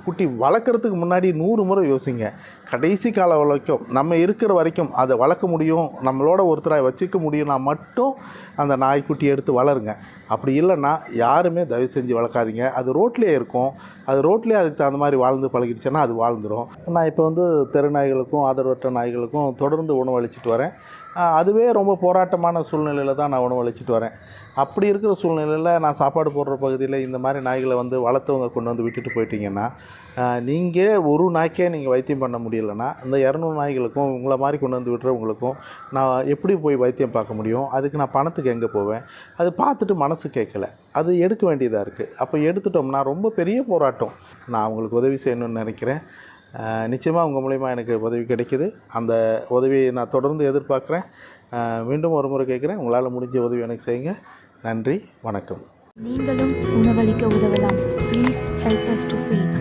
குட்டி வளர்க்குறதுக்கு முன்னாடி 100 முறை யோசிங்க. கடைசி காலம் வரைக்கும் நம்ம இருக்கிற வரைக்கும் அதை வளர்க்க முடியும், நம்மளோட ஒருத்தரை வச்சுக்க முடியும்னா மட்டும் அந்த நாய்க்குட்டியை எடுத்து வளருங்க. அப்படி இல்லைன்னா யாருமே தயவு செஞ்சு வளர்க்காதீங்க. அது ரோட்லேயே இருக்கும், அது ரோட்லேயே அதுக்கு தகுந்த மாதிரி வாழ்ந்து பழகிடுச்சுன்னா அது வாழ்ந்துடும். நான் இப்போ வந்து தெரு நாய்களுக்கும் ஆதரவற்ற நாய்களுக்கும் தொடர்ந்து உணவளிச்சிட்டு வரேன். அதுவே ரொம்ப போராட்டமான சூழ்நிலையில் தான் நான் உணவளிச்சிட்டு வரேன். அப்படி இருக்கிற சூழ்நிலையில் நான் சாப்பாடு போடுற பகுதியில் இந்த மாதிரி நாய்களை வந்து வளர்த்தவங்க கொண்டு வந்து விட்டுட்டு போயிட்டீங்கன்னா, நீங்கள் ஒரு நாய்க்கே நீங்கள் வைத்தியம் பண்ண முடியலைன்னா இந்த 200 நாய்களுக்கும் உங்களை மாதிரி கொண்டு வந்து விட்டுறவங்களுக்கும் நான் எப்படி போய் வைத்தியம் பார்க்க முடியும்? அதுக்கு நான் பணத்துக்கு எங்கே போவேன்? அது பார்த்துட்டு மனசு கேட்கல, அது எடுக்க வேண்டியதாக இருக்குது. அப்போ எடுத்துட்டோம்னா ரொம்ப பெரிய போராட்டம். நான் அவங்களுக்கு உதவி செய்யணும்னு நினைக்கிறேன். நிச்சயமாக உங்கள் மூலிமா எனக்கு உதவி கிடைக்குது. அந்த உதவியை நான் தொடர்ந்து எதிர்பார்க்குறேன். மீண்டும் ஒரு முறை கேட்குறேன், உங்களால் முடிஞ்ச உதவி எனக்கு செய்யுங்க. நன்றி, வணக்கம். நீங்களும் உணவளிக்க உதவலாம். Please help us to feet.